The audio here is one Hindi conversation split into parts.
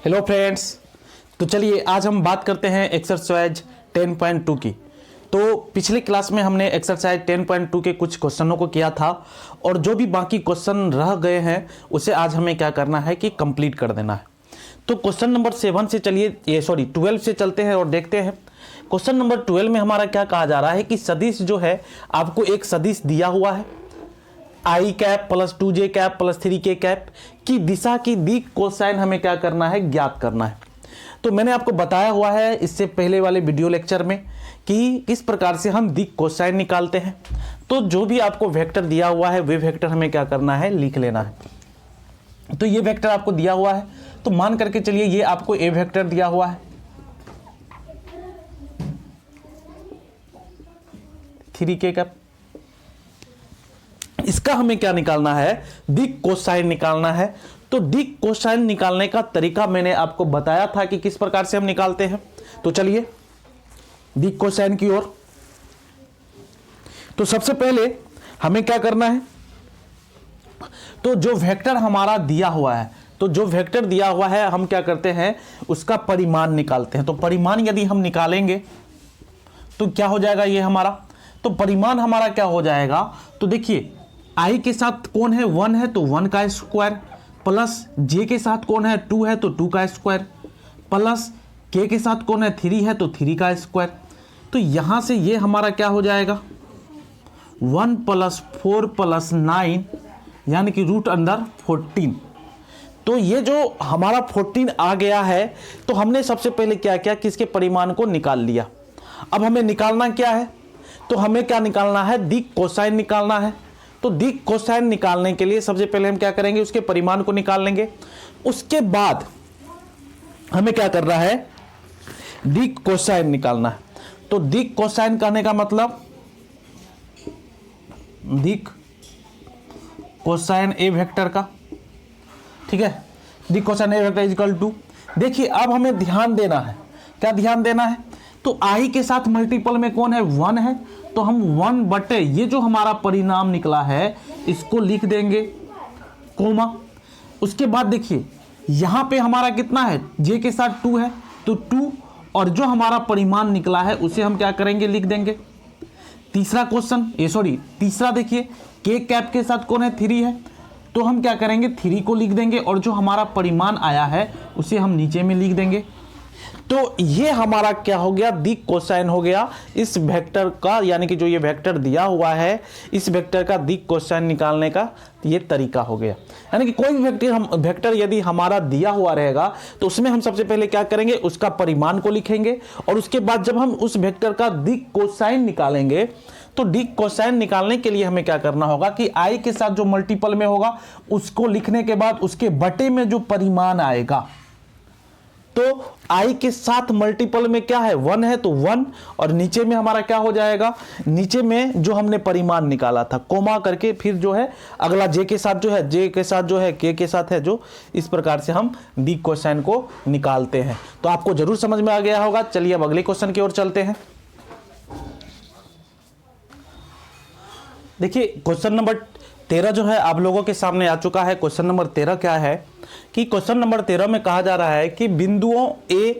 हेलो फ्रेंड्स, तो चलिए आज हम बात करते हैं एक्सरसाइज 10.2 की। तो पिछले क्लास में हमने एक्सरसाइज 10.2 के कुछ क्वेश्चनों को किया था और जो भी बाकी क्वेश्चन रह गए हैं उसे आज हमें क्या करना है कि कंप्लीट कर देना है। तो क्वेश्चन नंबर 7 से चलिए 12 से चलते हैं और देखते हैं। क्वेश्चन नंबर 12 में हमारा क्या कहा जा रहा है कि सदिश जो है, आपको एक सदिश दिया हुआ है i cap plus 2j cap plus 3k cap की दिशा की दिक कोसाइन हमें क्या करना है, ज्ञात करना है। तो मैंने आपको बताया हुआ है इससे पहले वाले वीडियो लेक्चर में कि किस प्रकार से हम दिक कोसाइन निकालते हैं। तो जो भी आपको वेक्टर दिया हुआ है वे वेक्टर हमें क्या करना है, लिख लेना है। तो ये वेक्टर आपको दिया हुआ है, तो मान करके चलिए ये आपको ए वेक्टर दिया हुआ है 3k कैप। इसका हमें क्या निकालना है, दिक कोसाइन निकालना है। तो दिक कोसाइन निकालने का तरीका मैंने आपको बताया था कि किस प्रकार से हम निकालते हैं। तो चलिए दिक कोसाइन की ओर। तो सबसे पहले हमें क्या करना है, तो जो वेक्टर हमारा दिया हुआ है, तो जो वेक्टर दिया हुआ है हम क्या करते हैं, उसका परिमाण निकालते हैं। तो परिमाण यदि हम निकालेंगे तो क्या हो जाएगा, ये हमारा तो परिमाण हमारा क्या हो जाएगा। तो देखिए आई के साथ कौन है, 1 है तो 1 का स्क्वायर, प्लस जे के साथ कौन है, 2 है तो 2 का स्क्वायर, प्लस के के साथ कौन है, 3 है तो 3 का स्क्वायर। तो यहां से ये हमारा क्या हो जाएगा 1 + 4 + 9 यानी कि रूट अंदर 14। तो ये जो हमारा 14 आ गया है, तो हमने सबसे पहले क्या किया कि इसके परिमाण को निकाल लिया। अब हमें निकालना क्या है, तो हमें क्या निकालना है, दिक कोसाइन निकालना है। तो दिक कोसाइन निकालने के लिए सबसे पहले हम क्या करेंगे, उसके परिमाण को निकाल लेंगे। उसके बाद हमें क्या करना है, दिक कोसाइन निकालना है। तो दिक कोसाइन करने का मतलब दिक कोसाइन ए वेक्टर का, ठीक है, दिक cosine A vector equal to, देखिए अब हमें ध्यान देना है, क्या ध्यान देना है, तो आई के साथ मल्टीपल में कौन है, 1 है, तो हम 1 बटे ये जो हमारा परिणाम निकला है इसको लिख देंगे कोमा। उसके बाद देखिए यहां पे हमारा कितना है, जे के साथ 2 है तो 2, और जो हमारा परिमाण निकला है उसे हम क्या करेंगे, लिख देंगे। तीसरा क्वेश्चन तीसरा देखिए के कैप के साथ कौन है, 3 है, तो हम क्या करेंगे 3 को लिख देंगे, और जो हमारा परिमाण आया है उसे हम नीचे में लिख देंगे। तो ये हमारा क्या हो गया, दिक कोसाइन हो गया इस वेक्टर का, यानी कि जो ये वेक्टर दिया हुआ है इस वेक्टर का दिक कोसाइन निकालने का ये तरीका हो गया। यानी कि कोई भी वेक्टर यदि हमारा दिया हुआ रहेगा तो उसमें हम सबसे पहले क्या करेंगे, उसका परिमाण को लिखेंगे, और उसके बाद जब हम उस वेक्टर का दिक कोसाइन निकालेंगे तो दिक कोसाइन निकालने के लिए हमें क्या करना होगा कि आई के साथ जो मल्टीपल में होगा उसको लिखने के बाद उसके बटे में जो परिमाण आएगा, तो आई के साथ मल्टीपल में क्या है, 1 है तो 1, और नीचे में हमारा क्या हो जाएगा, नीचे में जो हमने परिमाण निकाला था कोमा करके, फिर जो है अगला जे के साथ जो है, जे के साथ जो है के के साथ है, जो इस प्रकार से हम दिक कोसाइन को निकालते हैं। तो आपको जरूर समझ में आ गया होगा। चलिए अब अगले क्वेश्चन की ओर चलते हैं। देखिए क्वेश्चन नंबर 13 जो है आप लोगों के सामने आ चुका है। क्वेश्चन नंबर 13 क्या है कि क्वेश्चन नंबर 13 में कहा जा रहा है कि बिंदुओं a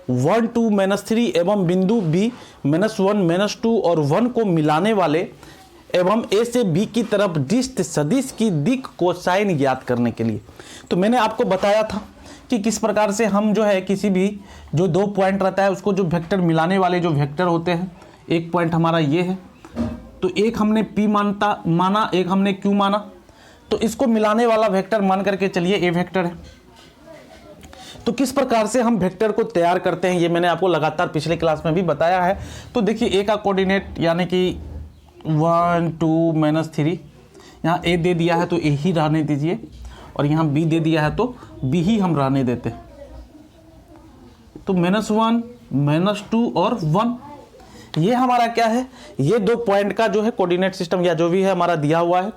1 2 -3 एवं बिंदु b -1 -2 और 1 को मिलाने वाले एवं a से b की तरफ डिस्ट सदिश की दिक कोसाइन ज्ञात करने के लिए। तो मैंने आपको बताया था कि किस प्रकार से हम जो है किसी भी जो 2 पॉइंट रहता है उसको जो वेक्टर मिलाने वाले जो वेक्टर होते हैं, एक पॉइंट हमारा ये है तो एक हमने p माना, एक हमने q माना, तो इसको मिलाने वाला वेक्टर मान करके चलिए ए वेक्टर है। तो किस प्रकार से हम वेक्टर को तैयार करते हैं ये मैंने आपको लगातार पिछले क्लास में भी बताया है। तो देखिए ए का कोऑर्डिनेट यानी कि 1 2 -3, यहाँ ए दे दिया है तो ए ही रहने दीजिए, और यहाँ बी दे दिया है तो बी ही हम रहने देते हैं। तो -1 -2 और 1, ये हमारा क्या है, ये 2 पॉइंट का जो है कोऑर्डिनेट सिस्टम या जो भी है हमारा दिया हुआ है।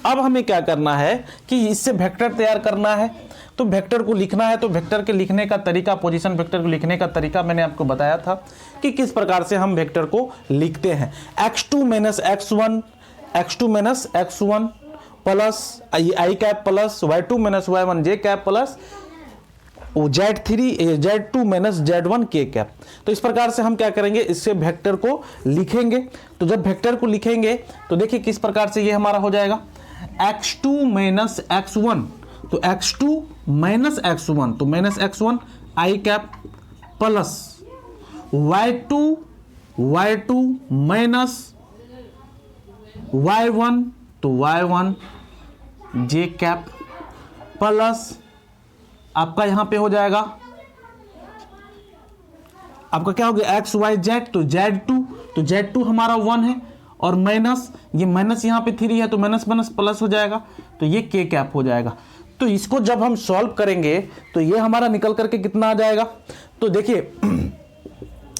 अब हमें क्या करना है कि इससे वेक्टर तैयार करना है। तो वेक्टर को लिखना है, तो वेक्टर के लिखने का तरीका, पोजीशन वेक्टर को लिखने का तरीका मैंने आपको बताया था कि किस प्रकार से हम वेक्टर को लिखते हैं। x2 - x1 plus i cap plus y2 - y1 j cap plus Z3 Z2 minus Z1 k cap. तो इस प्रकार से हम क्या करेंगे, इससे वेक्टर को लिखेंगे। तो जब वेक्टर को लिखेंगे तो देखिए किस प्रकार से ये हमारा हो जाएगा, x2 माइनस x1, तो x2 माइनस x1, तो minus x1 i cap plus y2 minus y1, तो y1 j कैप प्लस आपका यहां पे हो जाएगा, आपका क्या हो गया x y z, तो z2, तो z2 हमारा 1 है और माइनस ये माइनस यहां पे 3 है, तो माइनस माइनस प्लस हो जाएगा, तो ये k कैप हो जाएगा। तो इसको जब हम सॉल्व करेंगे तो ये हमारा निकल करके कितना आ जाएगा, तो देखिए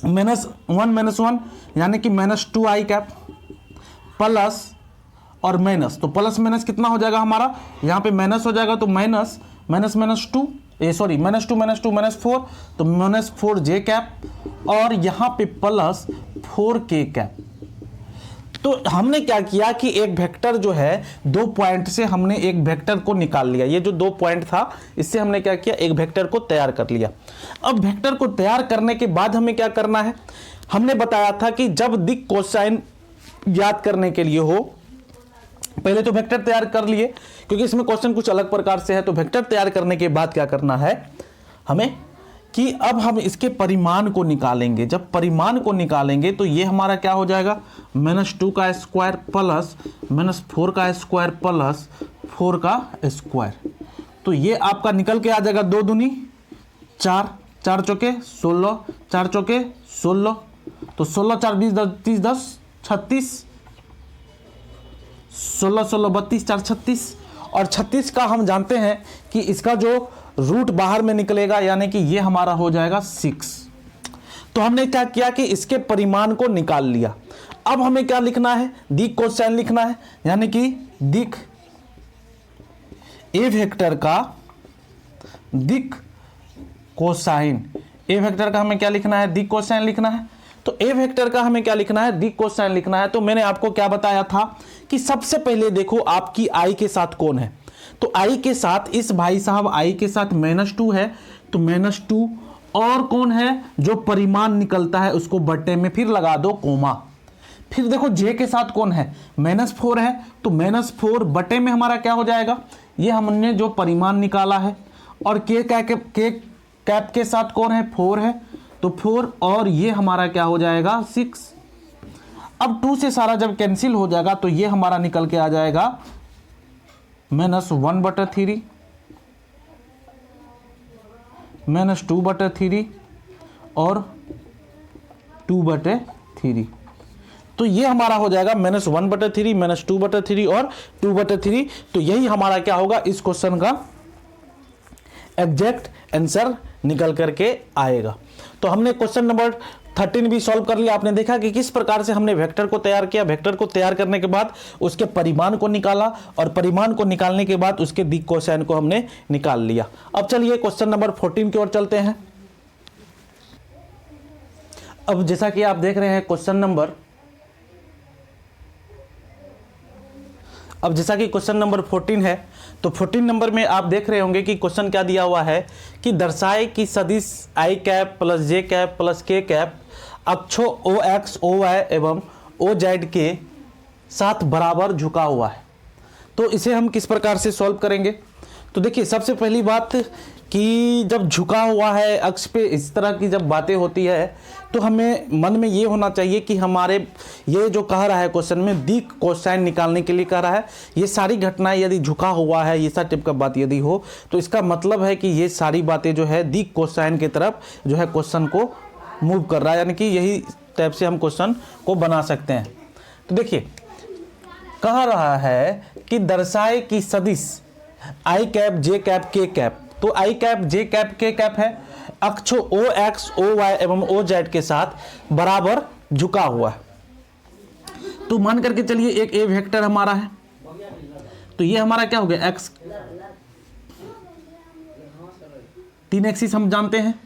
-1 यानी कि -2i कैप प्लस और माइनस, तो प्लस माइनस कितना हो जाएगा हमारा, यहाँ पे माइनस हो जाएगा, तो माइनस -2 -4, तो -4j कैप और यहाँ पे प्लस 4k कैप। तो हमने क्या किया कि एक वेक्टर जो है 2 पॉइंट से हमने एक वेक्टर को निकाल लिया, ये जो 2 पॉइंट था इससे हमने क्या किया, एक वेक्टर को तैयार कर लिया। अब वेक्टर को तैयार करने के बाद हमें क्या करना है, हमने बताया था कि जब दिक् कोसाइन याद करने के लिए हो, पहले तो वेक्टर तैयार कर लिए क्योंकि इसमें क्वेश्चन कुछ अलग प्रकार से है। तो वेक्टर तैयार करने के बाद क्या करना है हमें कि अब हम इसके परिमाण को निकालेंगे। जब परिमाण को निकालेंगे तो ये हमारा क्या हो जाएगा, -2 का स्क्वायर प्लस -4 का स्क्वायर प्लस 4 का स्क्वायर। तो ये आपका निकल के आ जाएगा 2 दूनी 4, 4 चौके 16, 4 चौके 16, तो 16 4 20 30 10 36, 16 16 32 4 36, और 36 का हम जानते हैं कि इसका जो रूट बाहर में निकलेगा यानी कि ये हमारा हो जाएगा 6। तो हमने क्या किया कि इसके परिमाण को निकाल लिया। अब हमें क्या लिखना है, दिक् कोसाइन लिखना है, यानी कि दिक् ए वेक्टर का दिक् कोसाइन, ए वेक्टर का हमें क्या लिखना है, दिक् कोसाइन लिखना है। तो ए वेक्टर का हमें क्या लिखना है, दिक् कोसाइन लिखना है। तो मैंने आपको क्या बताया था कि सबसे पहले देखो आपकी आई के साथ कौन है, तो आई के साथ इस भाई साहब आई के साथ -2 है, तो -2 और कौन है जो परिमाण निकलता है उसको बट्टे में फिर लगा दो कोमा। फिर देखो जे के साथ कौन है, -4 है, तो -4 बटे में हमारा क्या हो जाएगा, ये हमने जो परिमाण निकाला है। और के कैप के साथ कौन है, 4 है, तो 4 और ये हमारा क्या हो जाएगा 6। अब 2 से सारा जब कैंसिल हो जाएगा तो ये हमारा निकल के आ जाएगा -1/3 -2/3 और 2/3। तो ये हमारा हो जाएगा -1/3 -2/3 और 2/3। तो यही हमारा क्या होगा, इस क्वेश्चन का एग्जैक्ट आंसर निकल करके आएगा। तो हमने क्वेश्चन नंबर 13 भी सॉल्व कर लिया। आपने देखा कि किस प्रकार से हमने वेक्टर को तैयार किया, वेक्टर को तैयार करने के बाद उसके परिमाण को निकाला और परिमाण को निकालने के बाद उसके दिक् कोसाइन को हमने निकाल लिया। अब चलिए क्वेश्चन नंबर 14 की ओर चलते हैं। अब जैसा कि आप देख रहे हैं क्वेश्चन नंबर 14 है, तो 14 नंबर में आप देख रहे होंगे कि क्वेश्चन क्या दिया हुआ है कि दर्शाए कि सदिश आई कैप प्लस जे कैप प्लस के कैप अक्षों OX OY एवं OZ के साथ बराबर झुका हुआ है। तो इसे हम किस प्रकार से सॉल्व करेंगे, तो देखिए सबसे पहली बात कि जब झुका हुआ है अक्ष पे, इस तरह की जब बातें होती है तो हमें मन में ये होना चाहिए कि हमारे ये जो कह रहा है क्वेश्चन में दिक् कोसाइन निकालने के लिए कह रहा है, ये सारी घटनाएं यदि झुका हुआ है, ये सब टाइप का बात यदि हो तो इसका मतलब है कि ये सारी बातें जो है दिक् कोसाइन की तरफ जो है क्वेश्चन को मूव कर रहा है, यानी कि यही टाइप से हम क्वेश्चन को बना सकते हैं। तो देखिए कह रहा है कि दर्शाए कि सदिश आई कैप जे कैप के कैप, तो आई कैप जे कैप के कैप है, अक्षों OX OY एवं OZ के साथ बराबर झुका हुआ है। तो मान करके चलिए एक ए वेक्टर हमारा है, तो ये हमारा क्या हो गया x, 3 एक्सिस हम जानते हैं,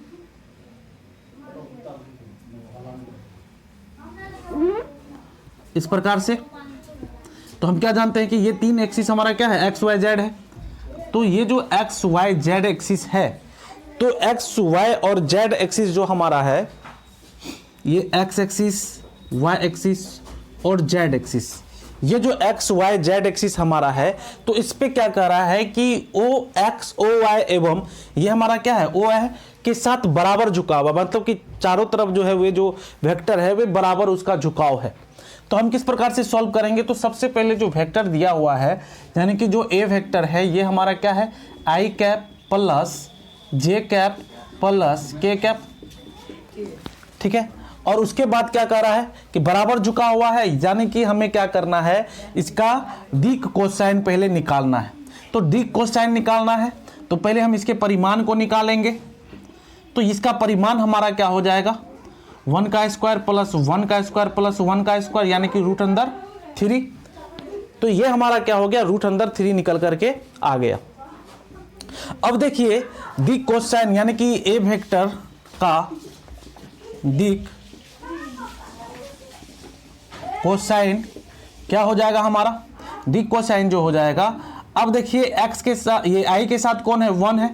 इस प्रकार से। तो हम क्या जानते हैं कि ये 3 एक्सिस हमारा क्या है, XYZ है। तो ये जो XYZ एक्सिस है तो एक्स वाई और जेड एक्सिस जो हमारा है, ये एक्स एक्सिस, वाई एक्सिस और जेड एक्सिस, ये जो एक्स वाई जेड एक्सिस हमारा है, तो इस पे क्या कर रहा है कि ओ एक्स ओ वाई एवं ये हमारा क्या है, ओ है के साथ बराबर झुकाव, मतलब कि चारों तरफ जो है वे जो वेक्टर है वे बराबर उसका झुकाव है। तो हम किस प्रकार से सॉल्व करेंगे, तो सबसे पहले जो वेक्टर दिया हुआ है, यानी कि जो ए वेक्टर है ये हमारा क्या है, i cap plus J cap plus के कैप, ठीक है। और उसके बाद क्या कर रहा है कि बराबर झुका हुआ है, यानी कि हमें क्या करना है, इसका दिक कोसाइन पहले निकालना है। तो दिक कोसाइन निकालना है तो पहले हम इसके परिमाण को निकालेंगे। तो इसका परिमाण हमारा क्या हो जाएगा, 1 का स्क्वायर प्लस 1 का स्क्वायर प्लस 1 का स्क्वायर, यानी कि रूट अंदर 3। तो ये हमारा क्या हो गया, रूट अंदर 3 निकल करके आ गया। अब देखिए दिक कोसाइन, यानी कि ए वेक्टर का दिक कोसाइन क्या हो जाएगा हमारा, दिक कोसाइन जो हो जाएगा। अब देखिए x के साथ, ये i के साथ कौन है, 1 है,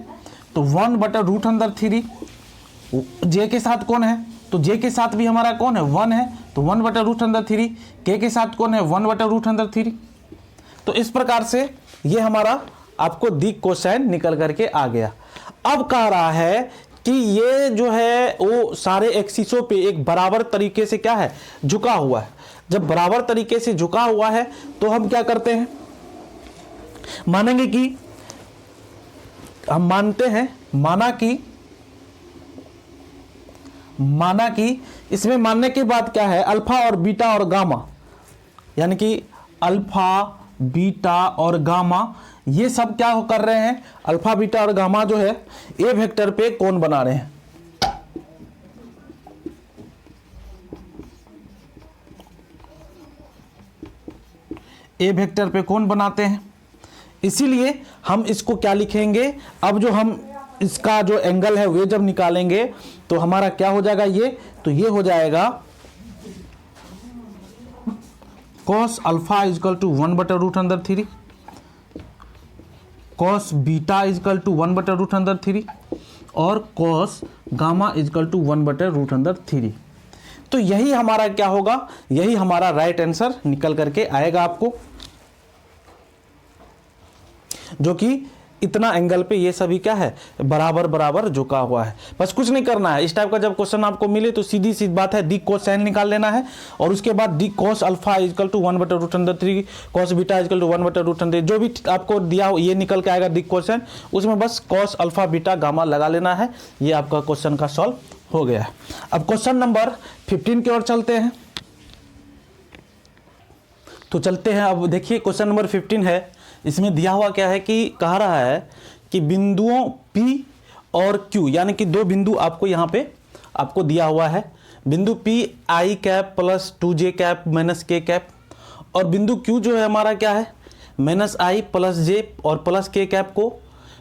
तो 1 बटा रूट अंदर 3। j के साथ कौन है, तो j के साथ भी हमारा कौन है, 1 है, तो 1 बटा रूट अंदर 3। k के साथ कौन है, 1 बटा रूट अंदर 3। तो इस प्रकार से ये हमारा आपको दिक कोसाइन निकल करके आ गया। अब कह रहा है कि ये जो है वो सारे एक्सिसों पे एक बराबर तरीके से क्या है, झुका हुआ है। जब बराबर तरीके से झुका हुआ है तो हम क्या करते हैं, मानेंगे कि हम मानते हैं, माना कि इसमें मानने के बाद क्या है, अल्फा और बीटा और गामा, यानी कि अल्फा बीटा और गामा ये सब क्या कर रहे हैं, अल्फा बीटा और गामा जो है ए वेक्टर पे कोण बना रहे हैं। ए वेक्टर पे कोण बनाते हैं, इसीलिए हम इसको क्या लिखेंगे, अब जो हम इसका जो एंगल है वे जब निकालेंगे तो हमारा क्या हो जाएगा, ये तो ये हो जाएगा cos अल्फा इजकल टू 1 बटा रूट अंदर 3, cos बीटा इजकल टू 1 बटा रूट अंदर 3 और cos गामा इजकल टू 1 बटा रूट अंदर 3। तो यही हमारा क्या होगा, यही हमारा राइट आंसर निकल करके आएगा आपको, जो कि इतना एंगल पे ये सभी क्या है, बराबर बराबर झुका हुआ है। बस कुछ नहीं करना है, इस टाइप का जब क्वेश्चन आपको मिले तो सीधी सी बात है, दिक कोसाइन निकाल लेना है और उसके बाद दिक cos अल्फा इजकल टू 1 बटा रूट अंदर 3, cos बीटा इजकल टू 1 बटा रूट अंदर 3, जो भी आपको दिया हो ये निकल के आएगा दिक कोसाइन, उसमें बस cos अल्फा बीटा गामा लगा लेना है। ये आपका क्वेश्चन का सॉल्व हो गया है। अब क्वेश्चन नंबर 15 की ओर चलते हैं। तो चलते हैं, अब देखिए क्वेश्चन नंबर 15 है, इसमें दिया हुआ क्या है कि कह रहा है कि बिंदुओं P और Q, यानी कि दो बिंदु आपको यहाँ पे आपको दिया हुआ है, बिंदु P i cap plus 2j cap minus k cap, और बिंदु Q जो है हमारा क्या है, माइनस i प्लस j और प्लस k कैप को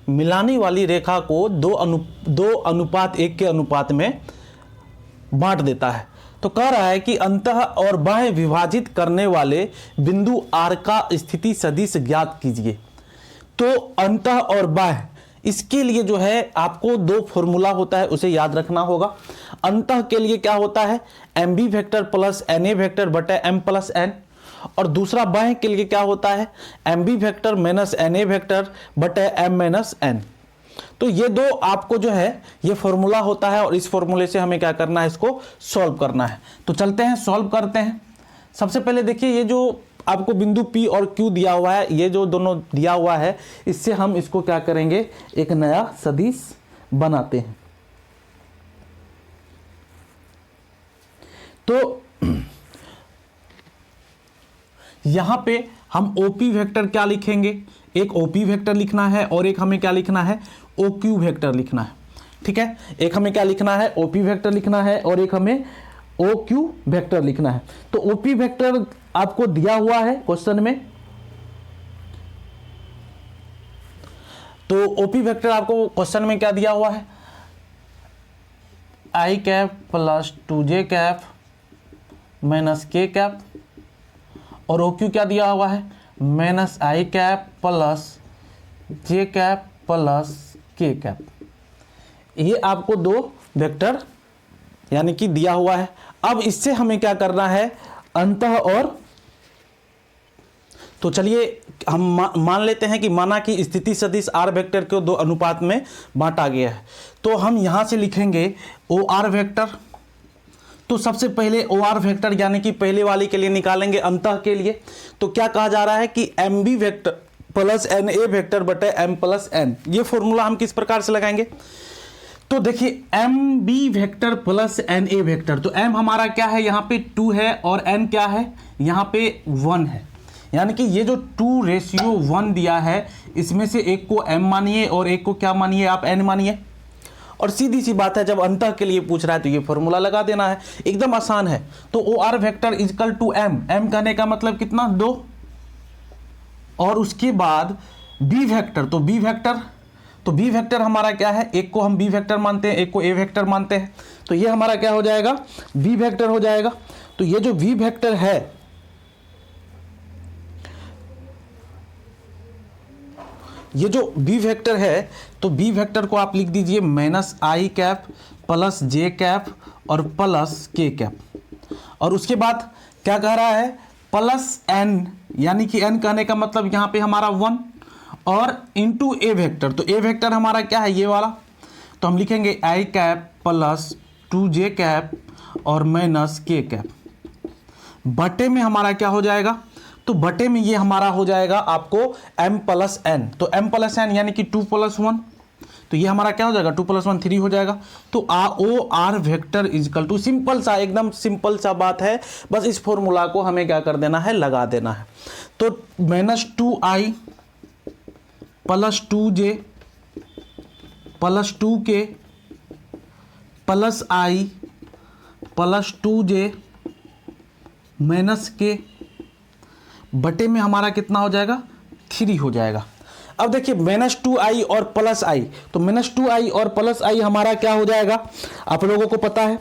मिलाने वाली रेखा को 2:1 के अनुपात में बांट देता है। तो कह रहा है कि अंतः और बाह्य विभाजित करने वाले बिंदु R का स्थिति सदिश ज्ञात कीजिए। तो अंतः और बाह्य, इसके लिए जो है आपको दो फॉर्मूला होता है, उसे याद रखना होगा। अंतः के लिए क्या होता है, mb vector plus na vector बटा m प्लस n, और दूसरा बाह्य के लिए क्या होता है, mb vector minus na vector बटा m माइनस n। तो ये दो आपको जो है ये फॉर्मूला होता है और इस फॉर्मूले से हमें क्या करना है, इसको सॉल्व करना है। तो चलते हैं सॉल्व करते हैं। सबसे पहले देखिए ये जो आपको बिंदु P और Q दिया हुआ है, ये जो दोनों दिया हुआ है, इससे हम इसको क्या करेंगे, एक नया सदिश बनाते हैं। तो यहां पे हम OP वेक्टर क्या लिखेंगे, एक OP वेक्टर लिखना है और एक हमें क्या लिखना है, OQ वेक्टर लिखना है। ठीक है, एक हमें क्या लिखना है, OP वेक्टर लिखना है और एक हमें OQ वेक्टर लिखना है। तो OP वेक्टर आपको दिया हुआ है क्वेश्चन में, तो OP वेक्टर आपको क्वेश्चन में क्या दिया हुआ है, i cap plus 2j cap minus k cap, और OQ क्या दिया हुआ है, minus i cap plus j cap plus k cap. ये आपको 2 वेक्टर यानी कि दिया हुआ है। अब इससे हमें क्या करना है, अंतः और, तो चलिए हम मान लेते हैं कि माना कि स्थिति सदिश आर वेक्टर को 2 अनुपात में बांटा गया है। तो हम यहां से लिखेंगे ओ आर वेक्टर। तो सबसे पहले ओ आर वेक्टर यानी कि पहले वाले के लिए निकालेंगे अंतः के लिए। तो क्या कहा जा रहा है कि M B vector plus N A vector बटे एम प्लस एन। ये फॉर्मूला हम किस प्रकार से लगाएंगे, तो देखिए M B vector plus N A vector. तो एम हमारा क्या है, यहाँ पे 2 है और एन क्या है, यहाँ पे 1 है। यानी कि ये जो 2:1 दिया है, इसमें से एक को m मानिए और एक को क्या मानिए, आप n मानिए। और सीधी सी बात है, जब अंतः के लिए पूछ रहा है तो ये फॉर्मूला लगा देना है, एकदम आसान है। तो O R vector equal to m, m कहने का मतलब कितना, 2। और उसके बाद b वेक्टर, तो b वेक्टर हमारा क्या है, एक को हम b वेक्टर मानते हैं, एक को a वेक्टर मानते हैं। तो ये हमारा क्या हो जाएगा, b वेक्टर हो जाएगा। तो ये जो v वेक्टर है, ये जो b वेक्टर है, तो b वेक्टर को आप लिख दीजिए -i cap plus j cap और प्लस k कैप। और उसके बाद क्या कह रहा है, प्लस n, यानी कि n कहने का मतलब यहाँ पे हमारा 1 और इंटू a वेक्टर। तो a वेक्टर हमारा क्या है, ये वाला। तो हम लिखेंगे i cap plus 2j cap और माइनस k कैप। बटे में हमारा क्या हो जाएगा, तो बटे में ये हमारा हो जाएगा आपको m प्लस n। तो m प्लस n यानी कि 2 + 1, तो ये हमारा क्या हो जाएगा, 2 + 1 3 हो जाएगा। तो O R vector equal to, simple सा, एकदम सिंपल सा बात है, बस इस फॉर्मूला को हमें क्या कर देना है, लगा देना है। तो -2i plus 2j plus 2k plus i plus 2j minus k बटे में हमारा कितना हो जाएगा, 3 हो जाएगा। अब देखिए -2i और प्लस i, तो -2i और प्लस i हमारा क्या हो जाएगा, आप लोगों को पता है।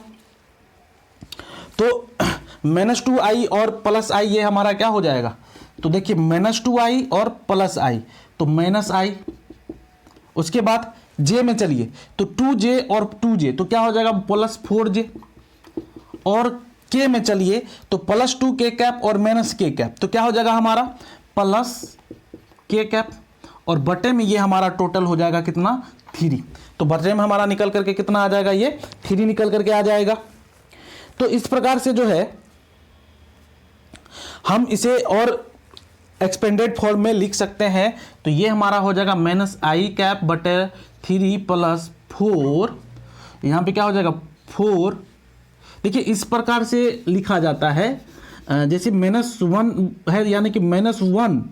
तो -2i और प्लस i ये हमारा क्या हो जाएगा, तो देखिए -2i और प्लस i, तो -i। उसके बाद j में चलिए, तो 2j और 2j, तो क्या हो जाएगा, +4j। और k में चलिए, तो +2k कैप और -k कैप, तो क्या हो जाएगा हमारा, +k कैप। और बटे में ये हमारा टोटल हो जाएगा कितना, 3। तो बटे में हमारा निकल करके कितना आ जाएगा, ये 3 निकल करके आ जाएगा। तो इस प्रकार से जो है हम इसे और एक्सपेंडेड फॉर्म में लिख सकते हैं। तो ये हमारा हो जाएगा -i कैप बटे 3 + 4, यहाँ पे क्या हो जाएगा 4। देखिए इस प्रकार से लिखा जाता है, जैसे -1 है, यानी कि -1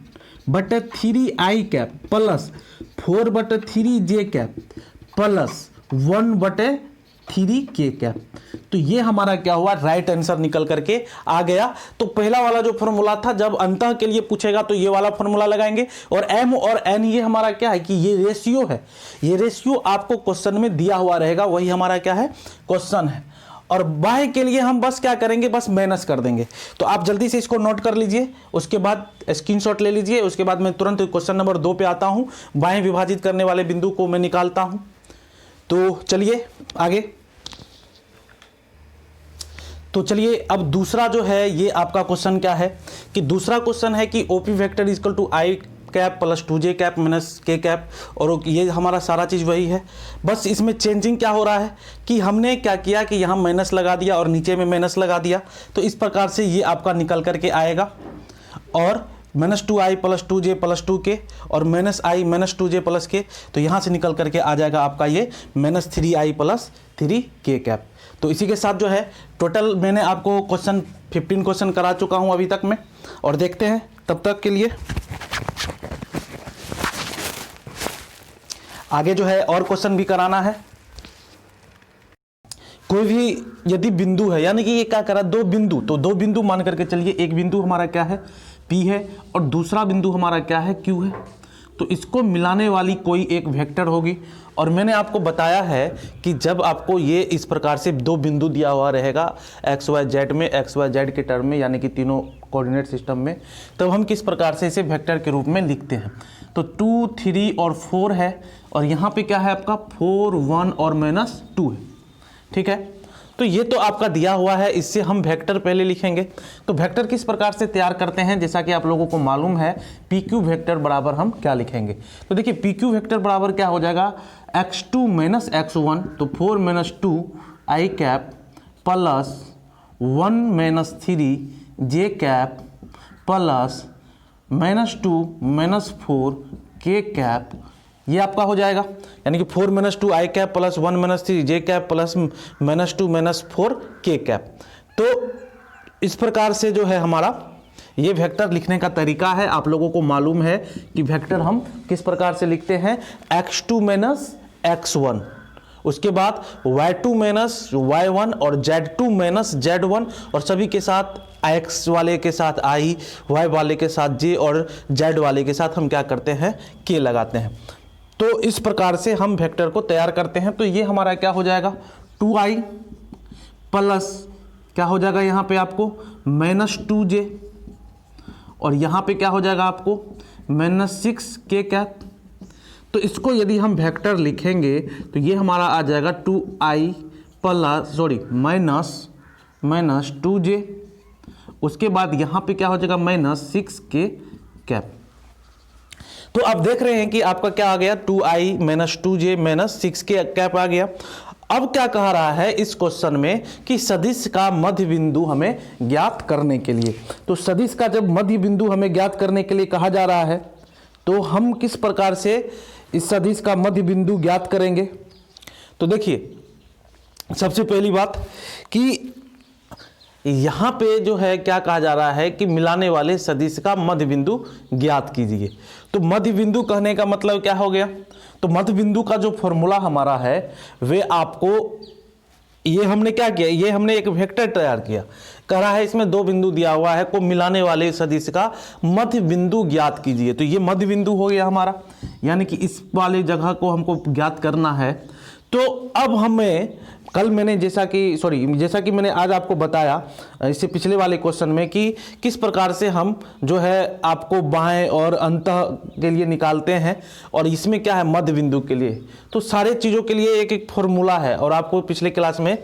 बटे 3i कैप प्लस 4 बटे 3j कैप प्लस 1 बटे 3k कैप। तो ये हमारा क्या हुआ, राइट आंसर निकल करके आ गया। तो पहला वाला जो फॉर्मूला था, जब अंतः के लिए पूछेगा तो ये वाला फॉर्मूला लगाएंगे। और m और n ये हमारा क्या है कि ये रेशियो है, ये रेशियो आपको क्वेश्चन में दिया हुआ रहेगा, वही हमारा क्या है, क्वेश्चन है। और बाय के लिए हम बस क्या करेंगे, बस माइनस कर देंगे। तो आप जल्दी से इसको नोट कर लीजिए, उसके बाद स्क्रीनशॉट ले लीजिए। उसके बाद मैं तुरंत क्वेश्चन नंबर 2 पे आता हूं, बाएं विभाजित करने वाले बिंदु को मैं निकालता हूं। तो चलिए आगे, तो चलिए अब दूसरा जो है, ये आपका क्वेश्चन क्या है कि दूसरा क्वेश्चन है कि OP vector equal to i cap plus 2j cap minus k cap. और ये हमारा सारा चीज़ वही है, बस इसमें चेंजिंग क्या हो रहा है कि हमने क्या किया कि यहाँ माइनस लगा दिया और नीचे में माइनस लगा दिया। तो इस प्रकार से ये आपका निकल करके आएगा। और -2i plus 2j plus 2k और -i minus 2j plus k, तो यहाँ से निकल करके आ जाएगा आपका ये -3i प्लस 3k कैप। तो इसी के साथ जो है टोटल मैंने आपको क्वेश्चन 15 क्वेश्चन करा चुका हूँ अभी तक में। और देखते हैं तब तक के लिए आगे जो है और क्वेश्चन भी कराना है। कोई भी यदि बिंदु है, यानी कि ये क्या करा, 2 बिंदु, तो 2 बिंदु मान करके चलिए, एक बिंदु हमारा क्या है P है और दूसरा बिंदु हमारा क्या है Q है। तो इसको मिलाने वाली कोई एक वेक्टर होगी। और मैंने आपको बताया है कि जब आपको ये इस प्रकार से 2 बिंदु दिया हुआ रहेगा XYZ में, XYZ के टर्म में, यानी कि तीनों कोऑर्डिनेट सिस्टम में, तब हम किस प्रकार से इसे वेक्टर के रूप में लिखते हैं। तो 2, 3 और 4 है, और यहाँ पे क्या है आपका 4, 1 और -2 है। ठीक है, तो ये तो आपका दिया हुआ है, इससे हम वेक्टर पहले लिखेंगे। तो वेक्टर किस प्रकार से तैयार करते हैं, जैसा कि आप लोगों को मालूम है, पी क्यू वेक्टर बराबर हम क्या लिखेंगे। तो देखिए पी क्यू वेक्टर बराबर क्या हो जाएगा, x2 - x1, तो 4 - 2 i cap plus 1 - 3 j cap plus -2 - 4 k cap, ये आपका हो जाएगा। यानी कि 4 - 2 i cap plus 1 - 3 j cap plus -2 - 4 k cap. तो इस प्रकार से जो है हमारा ये वेक्टर लिखने का तरीका है। आप लोगों को मालूम है कि वेक्टर हम किस प्रकार से लिखते हैं, x2 - x1, उसके बाद y2 - y1 और z2 - z1, और सभी के साथ x वाले के साथ i, y वाले के साथ j और z वाले के साथ हम क्या करते हैं, k लगाते हैं। तो इस प्रकार से हम वेक्टर को तैयार करते हैं। तो ये हमारा क्या हो जाएगा, 2i प्लस क्या हो जाएगा यहाँ पे आपको -2j, और यहाँ पे क्या हो जाएगा आपको -6k कैप। तो इसको यदि हम वेक्टर लिखेंगे तो ये हमारा आ जाएगा 2i प्लस -2j, उसके बाद यहाँ पे क्या हो जाएगा -6k कैप। तो आप देख रहे हैं कि आपका क्या आ गया, 2i - 2j - 6k कैप आ गया। अब क्या कह रहा है इस क्वेश्चन में कि सदिश का मध्य बिंदु हमें ज्ञात करने के लिए, तो सदिश का जब मध्य बिंदु हमें ज्ञात करने के लिए कहा जा रहा है, तो हम किस प्रकार से इस सदिश का मध्य बिंदु ज्ञात करेंगे। तो देखिए सबसे पहली बात कि यहाँ पे जो है क्या कहा जा रहा है कि मिलाने वाले सदिश का मध्य बिंदु ज्ञात कीजिए। तो मध्य बिंदु कहने का मतलब क्या हो गया, तो मध्य बिंदु का जो फॉर्मूला हमारा है वे आपको, ये हमने क्या किया, ये हमने एक वेक्टर तैयार किया, कह रहा है इसमें 2 बिंदु दिया हुआ है, को मिलाने वाले सदिश का मध्य बिंदु ज्ञात कीजिए। तो ये मध्य बिंदु हो गया हमारा, यानी कि इस वाले जगह को हमको ज्ञात करना है। तो अब हमें कल मैंने जैसा कि मैंने आज आपको बताया इससे पिछले वाले क्वेश्चन में कि किस प्रकार से हम जो है आपको बाएं और अंतः के लिए निकालते हैं, और इसमें क्या है मध्य बिंदु के लिए। तो सारे चीज़ों के लिए एक एक फॉर्मूला है, और आपको पिछले क्लास में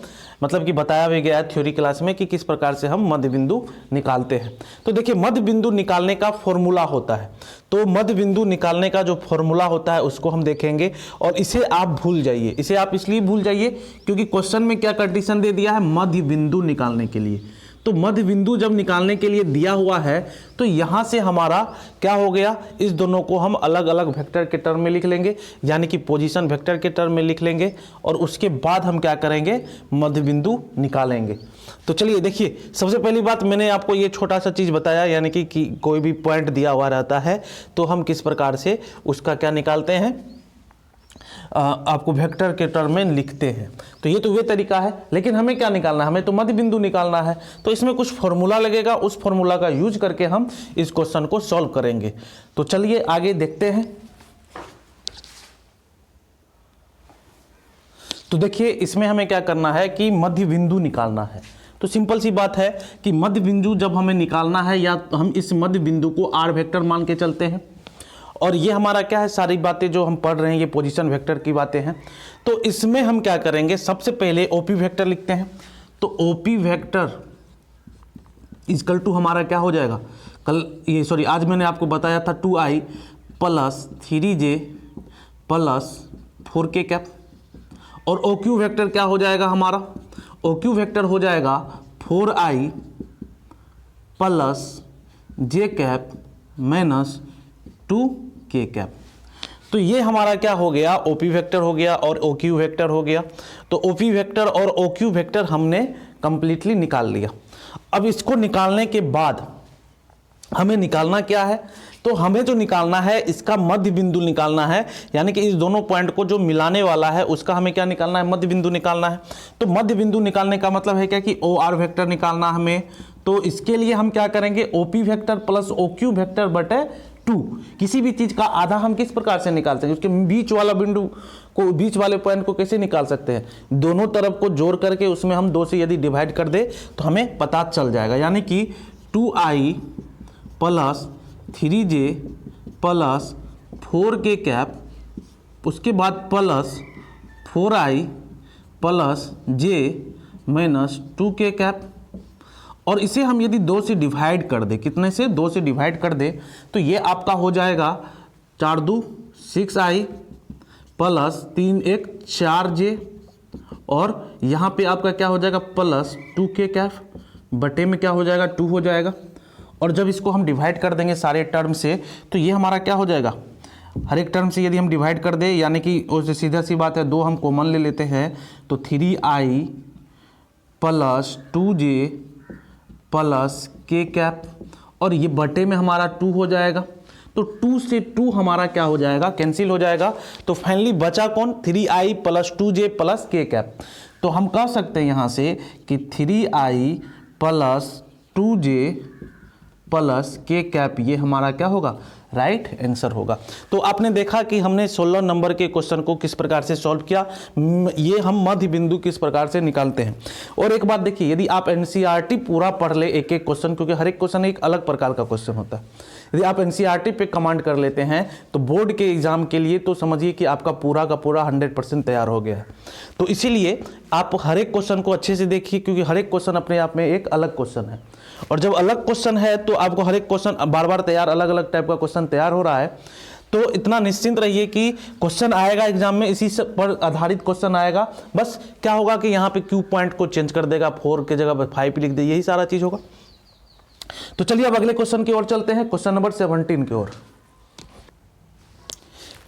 मतलब कि बताया भी गया है थ्योरी क्लास में कि किस प्रकार से हम मध्य बिंदु निकालते हैं। तो देखिए मध्य बिंदु निकालने का फॉर्मूला होता है, तो मध्य बिंदु निकालने का जो फॉर्मूला होता है उसको हम देखेंगे, और इसे आप भूल जाइए। इसे आप इसलिए भूल जाइए क्योंकि क्वेश्चन में क्या कंडीशन दे दिया है, मध्य बिंदु निकालने के लिए। तो मध्य बिंदु जब निकालने के लिए दिया हुआ है तो यहाँ से हमारा क्या हो गया, इस दोनों को हम अलग अलग वेक्टर के टर्म में लिख लेंगे, यानी कि पोजीशन वेक्टर के टर्म में लिख लेंगे, और उसके बाद हम क्या करेंगे, मध्य बिंदु निकालेंगे। तो चलिए देखिए, सबसे पहली बात मैंने आपको ये छोटा सा चीज़ बताया, यानी कि कोई भी पॉइंट दिया हुआ रहता है तो हम किस प्रकार से उसका क्या निकालते हैं, आपको वेक्टर के टर्म में लिखते हैं। तो ये तो वे तरीका है, लेकिन हमें क्या निकालना है, हमें तो मध्य बिंदु निकालना है। तो इसमें कुछ फॉर्मूला लगेगा, उस फॉर्मूला का यूज करके हम इस क्वेश्चन को सॉल्व करेंगे। तो चलिए आगे देखते हैं। तो देखिए इसमें हमें क्या करना है कि मध्य बिंदु निकालना है। तो सिंपल सी बात है कि मध्य बिंदु जब हमें निकालना है, या हम इस मध्य बिंदु को आर वेक्टर मान के चलते हैं, और ये हमारा क्या है, सारी बातें जो हम पढ़ रहे हैं ये पोजीशन वेक्टर की बातें हैं। तो इसमें हम क्या करेंगे, सबसे पहले ओपी वेक्टर लिखते हैं। तो ओपी वेक्टर इक्वल टू हमारा क्या हो जाएगा, आज मैंने आपको बताया था 2i plus 3j plus 4k cap. और OQ वेक्टर क्या हो जाएगा हमारा, OQ वेक्टर हो जाएगा 4i plus j cap minus 2k cap. तो ये हमारा क्या हो गया, OP वेक्टर हो गया और OQ वेक्टर हो गया। तो OP वेक्टर और OQ वेक्टर हमने कंप्लीटली निकाल लिया। अब इसको निकालने के बाद हमें निकालना क्या है, तो हमें जो निकालना है इसका मध्य बिंदु निकालना है, यानी कि इस दोनों पॉइंट को जो मिलाने वाला है उसका हमें क्या निकालना है, मध्य बिंदु निकालना है। तो मध्य बिंदु निकालने का मतलब है क्या कि OR वेक्टर निकालना हमें। तो इसके लिए हम क्या करेंगे, OP vector plus OQ vector बटे 2। किसी भी चीज का आधा हम किस प्रकार से निकाल सकते हैं, उसके बीच वाला बिंदु को, बीच वाले पॉइंट को कैसे निकाल सकते हैं, दोनों तरफ को जोड़ करके उसमें हम 2 से यदि डिवाइड कर दे तो हमें पता चल जाएगा। यानी कि 2i plus 3j plus 4k cap, उसके बाद plus 4i plus j minus 2k cap. और इसे हम यदि 2 से डिवाइड कर दें, कितने से 2 से डिवाइड कर दें, तो ये आपका हो जाएगा 4 2 6i प्लस 3 1 4j, और यहाँ पे आपका क्या हो जाएगा प्लस 2k कैप बटे में क्या हो जाएगा 2 हो जाएगा। और जब इसको हम डिवाइड कर देंगे सारे टर्म से, तो ये हमारा क्या हो जाएगा, हर एक टर्म से यदि हम डिवाइड कर दें, यानी कि उससे सीधा सी बात है 2 हम कॉमन ले लेते हैं, तो 3i plus 2j plus k cap, और ये बटे में हमारा 2 हो जाएगा। तो 2 से 2 हमारा क्या हो जाएगा, कैंसिल हो जाएगा। तो फाइनली बचा कौन, 3i plus 2j plus k cap. तो हम कह सकते हैं यहाँ से कि 3i plus 2j plus k cap, ये हमारा क्या होगा, राइट आंसर होगा। तो आपने देखा कि हमने 16 नंबर के क्वेश्चन को किस प्रकार से सॉल्व किया, ये हम मध्य बिंदु किस प्रकार से निकालते हैं। और एक बात देखिए, यदि आप एनसीईआरटी पूरा पढ़ ले एक एक क्वेश्चन, क्योंकि हर एक क्वेश्चन एक अलग प्रकार का क्वेश्चन होता है, यदि आप एनसीईआरटी पे कमांड कर लेते हैं तो बोर्ड के एग्जाम के लिए तो समझिए कि आपका पूरा का पूरा 100% तैयार हो गया है। तो इसीलिए आप हर एक क्वेश्चन को अच्छे से देखिए, क्योंकि हर एक क्वेश्चन अपने आप में एक अलग क्वेश्चन है, और जब अलग क्वेश्चन है तो आपको हर एक क्वेश्चन बार बार तैयार, अलग अलग टाइप का क्वेश्चन तैयार हो रहा है। तो इतना निश्चिंत रहिए कि क्वेश्चन आएगा एग्जाम में, इसी से पर आधारित क्वेश्चन आएगा। बस क्या होगा कि यहाँ पे क्यू पॉइंट को चेंज कर देगा, 4 के जगह 5 लिख दे, यही सारा चीज होगा। तो चलिए अब अगले क्वेश्चन की ओर चलते हैं, क्वेश्चन नंबर 17 की ओर।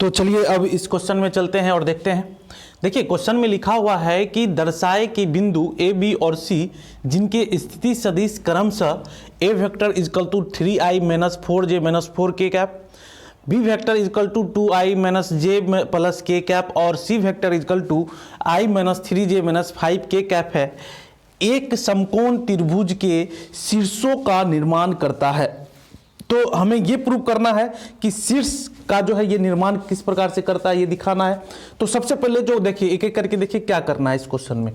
तो चलिए अब इस क्वेश्चन में चलते हैं और देखते हैं। देखिए क्वेश्चन में लिखा हुआ है कि दर्शाए कि बिंदु ए बी और सी जिनके स्थिति सदिश क्रमशः a vector equal to 3i minus 4j minus 4k cap, B vector equal to 2i minus j plus k cap, और सी vector equal to i minus 3j minus 5k cap है, एक समकोण त्रिभुज के शीर्षों का निर्माण करता है। तो हमें ये प्रूव करना है कि शीर्ष का जो है ये निर्माण किस प्रकार से करता है, ये दिखाना है। तो सबसे पहले जो देखिए एक एक करके देखिए क्या करना है इस क्वेश्चन में।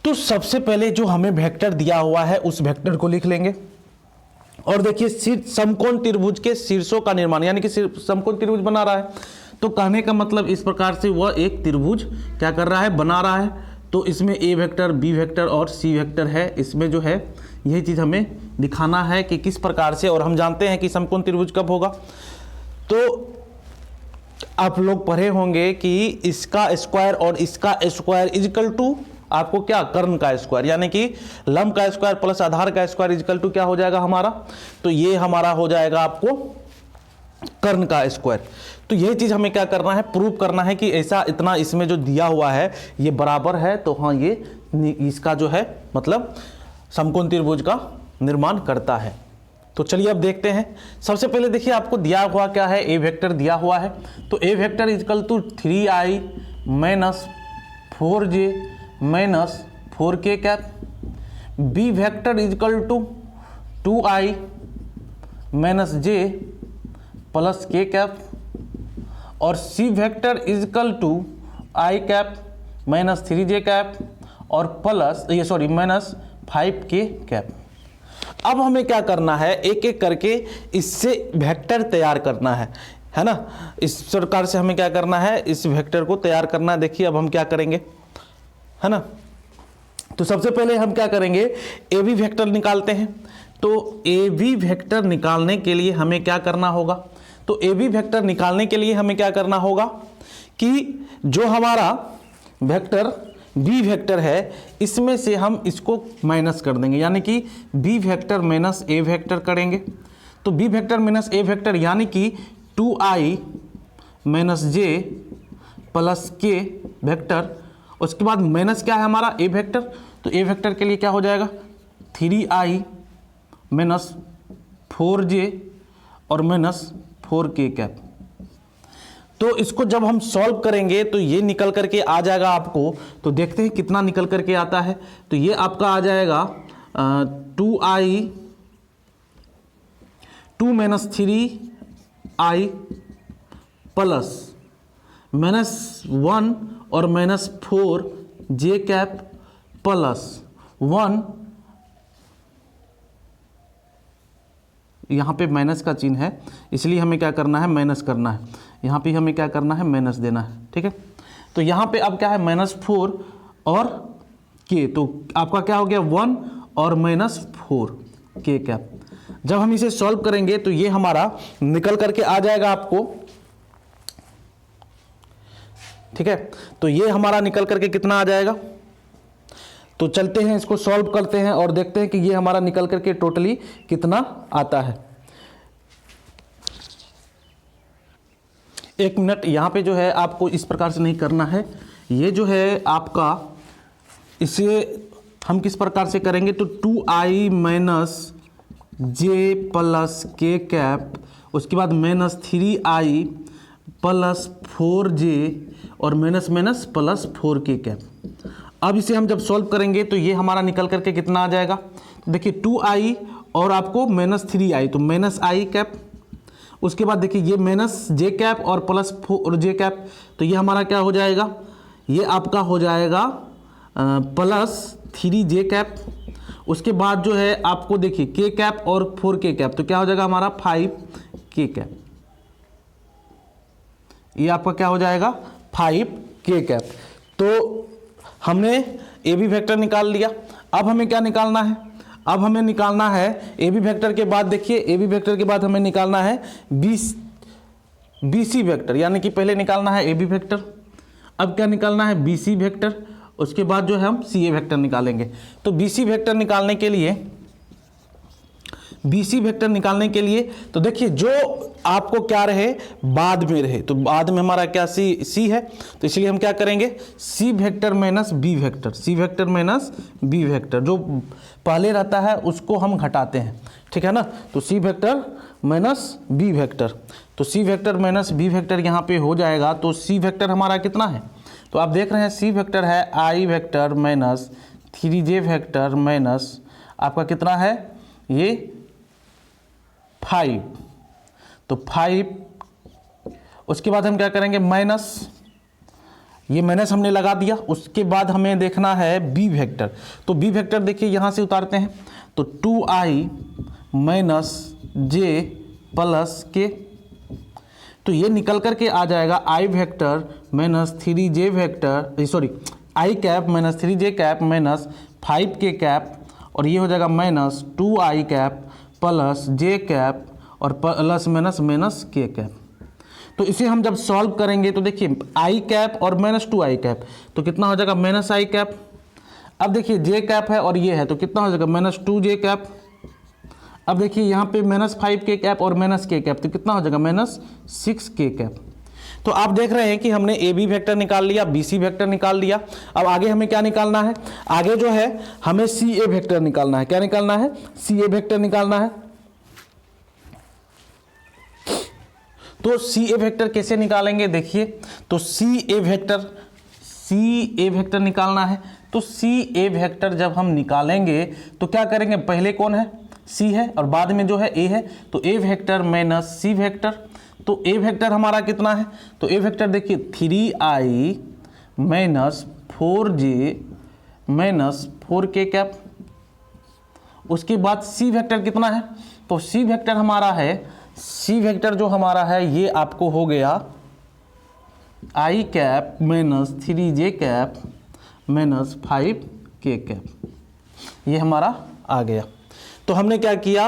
तो सबसे पहले जो हमें वेक्टर दिया हुआ है उस वेक्टर को लिख लेंगे, और देखिए समकोण त्रिभुज के शीर्षों का निर्माण, यानी कि समकोण त्रिभुज बना रहा है। तो कहने का मतलब इस प्रकार से वह एक त्रिभुज क्या कर रहा है, बना रहा है। तो इसमें ए वेक्टर, बी वेक्टर और सी वेक्टर है, इसमें जो है यही चीज़ हमें दिखाना है कि किस प्रकार से। और हम जानते हैं कि समकोण त्रिभुज कब होगा, तो आप लोग पढ़े होंगे कि इसका स्क्वायर और इसका स्क्वायर इजकल टू आपको क्या, कर्ण का स्क्वायर, यानी कि लंब का स्क्वायर प्लस आधार का स्क्वायर इजकल टू क्या हो जाएगा हमारा, तो ये हमारा हो जाएगा आपको कर्ण का स्क्वायर। तो यही चीज हमें क्या करना है, प्रूव करना है कि ऐसा इतना इसमें जो दिया हुआ है ये बराबर है। तो हाँ ये इसका जो है मतलब समकोण त्रिभुज का निर्माण करता है। तो चलिए अब देखते हैं। सबसे पहले देखिए आपको दिया हुआ क्या है, ए वेक्टर दिया हुआ है। तो A vector equal to 3i minus 4j minus 4k cap, B vector equal to 2i minus j plus k cap, और सी vector equal to i cap minus 3j cap और प्लस माइनस 5k कैप। अब हमें क्या करना है, एक एक करके इससे वेक्टर तैयार करना है ना। इस प्रकार से हमें क्या करना है, इस वेक्टर को तैयार करना है। देखिए अब हम क्या करेंगे, है ना। तो सबसे पहले हम क्या करेंगे, ए बी वेक्टर निकालते हैं। तो ए बी वेक्टर निकालने के लिए हमें क्या करना होगा, तो ए बी वेक्टर निकालने के लिए हमें क्या करना होगा कि जो हमारा वेक्टर बी वेक्टर है इसमें से हम इसको माइनस कर देंगे, यानी कि बी वेक्टर माइनस ए वेक्टर करेंगे। तो बी वेक्टर माइनस ए वेक्टर यानी कि 2i minus j plus k vector, उसके बाद माइनस क्या है हमारा ए वेक्टर। तो ए वेक्टर के लिए क्या हो जाएगा 3i माइनस 4j और माइनस 4k कैप। तो इसको जब हम सॉल्व करेंगे तो ये निकल करके आ जाएगा आपको। तो देखते हैं कितना निकल करके आता है। तो ये आपका आ जाएगा 2i 2 minus 3i plus minus 1 और माइनस 4j कैप प्लस 1 यहाँ पे माइनस का चिन्ह है, इसलिए हमें क्या करना है, माइनस करना है। यहाँ पे हमें क्या करना है, माइनस देना है। ठीक है, तो यहाँ पे अब क्या है, -4 और के, तो आपका क्या हो गया 1 और -4 के कैप। जब हम इसे सॉल्व करेंगे तो ये हमारा निकल करके आ जाएगा आपको। ठीक है, तो ये हमारा निकल करके कितना आ जाएगा, तो चलते हैं इसको सॉल्व करते हैं और देखते हैं कि ये हमारा निकल करके टोटली कितना आता है। एक मिनट, यहाँ पे जो है आपको इस प्रकार से नहीं करना है, ये जो है आपका, इसे हम किस प्रकार से करेंगे, तो 2i माइनस जे प्लस के कैप, उसके बाद -3i प्लस 4j और minus minus plus 4k cap. अब इसे हम जब सॉल्व करेंगे तो ये हमारा निकल करके कितना आ जाएगा, तो देखिए 2i और आपको -3i, तो -i कैप, उसके बाद देखिए ये -j कैप और प्लस 4j कैप, तो ये हमारा क्या हो जाएगा, ये आपका हो जाएगा +3j कैप। उसके बाद जो है आपको देखिए k कैप और 4k कैप, तो क्या हो जाएगा हमारा 5k कैप। ये आपका क्या हो जाएगा 5k कैप। तो हमने ए बी वेक्टर निकाल लिया। अब हमें क्या निकालना है, अब हमें निकालना है ए बी वेक्टर के बाद, देखिए ए बी वेक्टर के बाद हमें निकालना है बी सी वेक्टर, यानी कि पहले निकालना है ए बी वेक्टर, अब क्या निकालना है बी सी वेक्टर, उसके बाद जो है हम सी ए वेक्टर निकालेंगे। तो बी सी वेक्टर निकालने के लिए, BC वेक्टर निकालने के लिए तो देखिए जो आपको क्या रहे, बाद में रहे, तो बाद में हमारा क्या C है, तो इसलिए हम क्या करेंगे C vector minus B vector, C vector minus B vector, जो पहले रहता है उसको हम घटाते हैं। ठीक है ना, तो C vector minus B vector, तो C vector minus B vector यहाँ पे हो जाएगा। तो C वेक्टर हमारा कितना है, तो आप देख रहे हैं C वेक्टर है I vector minus 3j vector minus आपका कितना है ये 5, तो 5, उसके बाद हम क्या करेंगे माइनस, ये माइनस हमने लगा दिया। उसके बाद हमें देखना है बी वेक्टर, तो बी वेक्टर देखिए यहाँ से उतारते हैं, तो 2i माइनस जे प्लस के, तो ये निकल करके आ जाएगा i vector minus 3j vector, sorry i cap minus 3j cap minus 5k cap, और ये हो जाएगा minus 2i cap plus j cap और plus minus minus k cap. तो इसे हम जब सॉल्व करेंगे तो देखिए i कैप और माइनस 2i कैप, तो कितना हो जाएगा माइनस i कैप। अब देखिए j कैप है और ये है, तो कितना हो जाएगा माइनस 2j कैप। अब देखिए यहाँ पे माइनस 5k कैप और माइनस k कैप, तो कितना हो जाएगा माइनस 6k कैप। तो आप देख रहे हैं कि हमने ए बी वेक्टर निकाल लिया, बी सी वेक्टर निकाल लिया। अब आगे हमें क्या निकालना है, आगे जो है हमें सी ए वेक्टर निकालना है। क्या निकालना है, सी ए वेक्टर निकालना है। तो सी ए वेक्टर कैसे निकालेंगे, देखिए तो सी ए वेक्टर निकालना है। तो सी ए वेक्टर जब हम निकालेंगे तो क्या करेंगे, पहले कौन है सी है और बाद में जो है ए है, तो A vector minus C vector. तो ए वेक्टर हमारा कितना है, तो ए वेक्टर देखिए 3i minus 4j minus 4k cap. उसके बाद सी वेक्टर कितना है, तो सी वेक्टर हमारा है, सी वेक्टर जो हमारा है ये आपको हो गया i cap minus 3j cap minus 5k cap, ये हमारा आ गया। तो हमने क्या किया,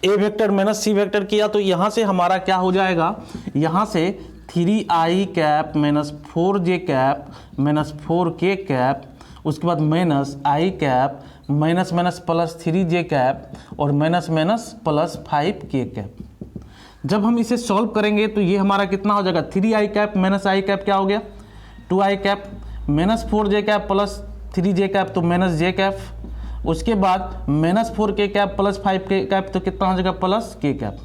ए वेक्टर माइनस सी वेक्टर किया, तो यहाँ से हमारा क्या हो जाएगा, यहाँ से 3i cap minus 4j cap minus 4k cap, उसके बाद minus i cap minus minus plus 3j cap और minus minus plus 5k cap. जब हम इसे सॉल्व करेंगे तो ये हमारा कितना हो जाएगा, 3i cap minus i cap क्या हो गया 2i cap minus 4j cap plus 3j cap, तो माइनस j कैप। उसके बाद minus 4k cap plus 5k cap, तो कितना हो जाएगा प्लस k कैप।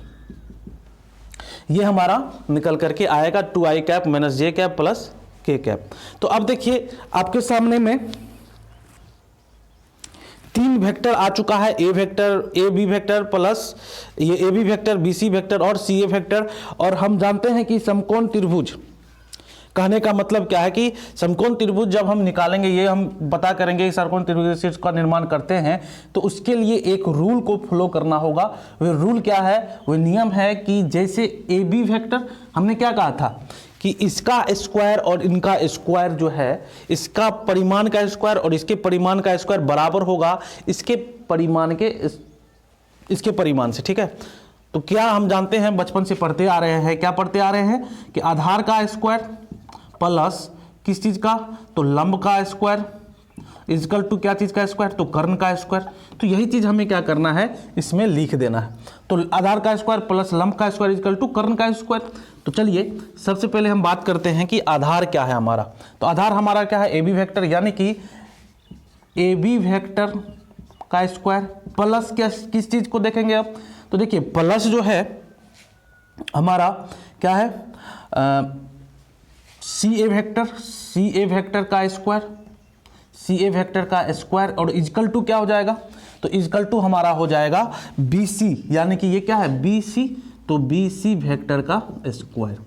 ये हमारा निकल करके आएगा 2i cap minus j cap plus k cap. तो अब देखिए आपके सामने में 3 वेक्टर आ चुका है, A vector A B vector plus ये A B vector B C vector और सी ए वेक्टर। और हम जानते हैं कि समकोण त्रिभुज कहने का मतलब क्या है कि समकोण त्रिभुज जब हम निकालेंगे, ये हम पता करेंगे समकोण त्रिभुज के शीर्ष का निर्माण करते हैं, तो उसके लिए एक रूल को फॉलो करना होगा। वो रूल क्या है? वो नियम है कि जैसे ए बी वेक्टर, हमने क्या कहा था कि इसका स्क्वायर और इनका स्क्वायर जो है, इसका परिमाण का स्क्वायर और इसके परिमाण का स्क्वायर बराबर होगा इसके परिमाण से, ठीक है। तो क्या हम जानते हैं, बचपन से पढ़ते आ रहे हैं, क्या पढ़ते आ रहे हैं कि आधार का स्क्वायर प्लस किस चीज का, तो लंब का स्क्वायर इजकल टू क्या चीज का स्क्वायर, तो कर्ण का स्क्वायर। तो यही चीज हमें क्या करना है, इसमें लिख देना है। तो आधार का स्क्वायर प्लस लंब का स्क्वायर इजकल टू कर्ण का स्क्वायर। तो चलिए सबसे पहले हम बात करते हैं कि आधार क्या है हमारा। तो आधार हमारा क्या है, ए बी वेक्टर, यानी कि ए बी वेक्टर का स्क्वायर प्लस क्या, किस चीज को देखेंगे अब, तो देखिए प्लस जो है हमारा क्या है, सी ए वेक्टर का स्क्वायर, और इजकल टू क्या हो जाएगा, तो इजकल टू हमारा हो जाएगा बी सी, यानी कि ये क्या है बी सी, तो बी सी वेक्टर का स्क्वायर।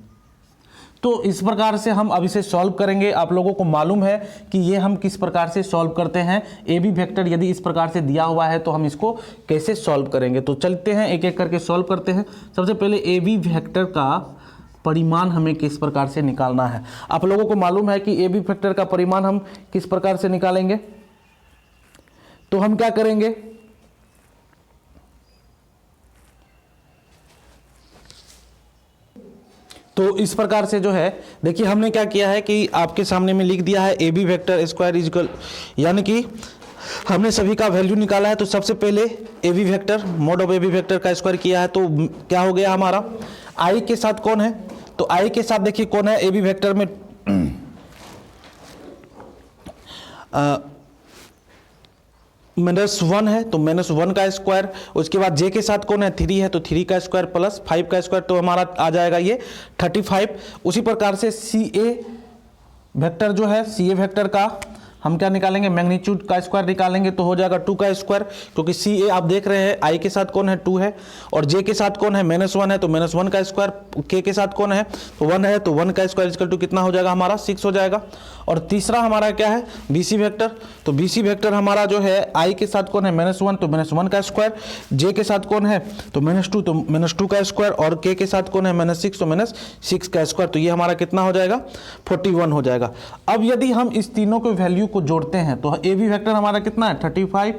तो इस प्रकार से हम अब इसे सॉल्व करेंगे। आप लोगों को मालूम है कि ये हम किस प्रकार से सॉल्व करते हैं। ए बी वेक्टर यदि इस प्रकार से दिया हुआ है तो हम इसको कैसे सॉल्व करेंगे, तो चलते हैं एक एक करके सॉल्व करते हैं। सबसे पहले ए बी वेक्टर का परिमाण हमें किस प्रकार से निकालना है। आप लोगों को मालूम है कि ए बी वेक्टर का परिमाण हम किस प्रकार से निकालेंगे, तो हम क्या करेंगे, तो इस प्रकार से जो है, देखिए हमने क्या किया है कि आपके सामने में लिख दिया है A B vector square equal, यानी कि हमने सभी का वैल्यू निकाला है। तो सबसे पहले A B vector mod of A B vector का स्क्वायर किया है, तो क्या हो गया हमारा, आई के साथ कौन है, तो आई के साथ देखिए कौन है, ए बी वेक्टर में -1 है, तो -1 का स्क्वायर। उसके बाद जे के साथ कौन है, 3 है, तो 3 का स्क्वायर प्लस 5 का स्क्वायर, तो हमारा आ जाएगा ये 35। उसी प्रकार से सी ए वेक्टर जो है, सी ए वेक्टर का हम क्या निकालेंगे, मैग्नीट्यूड का स्क्वायर निकालेंगे, तो हो जाएगा 2 का स्क्वायर, क्योंकि सी ए आप देख रहे हैं आई के साथ कौन है 2 है, और जे के साथ कौन है -1 है, तो -1 का स्क्वायर, के के साथ कौन है तो 1 है, तो 1 का स्क्वायर इक्वल टू कितना हो जाएगा हमारा 6 हो जाएगा। और तीसरा हमारा क्या है, बी सी वेक्टर, तो बी सी वेक्टर हमारा जो है आई के साथ कौन है -1, तो -1 का स्क्वायर, जे के साथ कौन है तो -2, तो -2 का स्क्वायर, और के के साथ कौन है -6, तो -6 का स्क्वायर, तो ये हमारा कितना हो जाएगा 41 हो जाएगा। अब यदि हम इस तीनों के वैल्यू को जोड़ते हैं तो ए बी वेक्टर हमारा कितना है 35,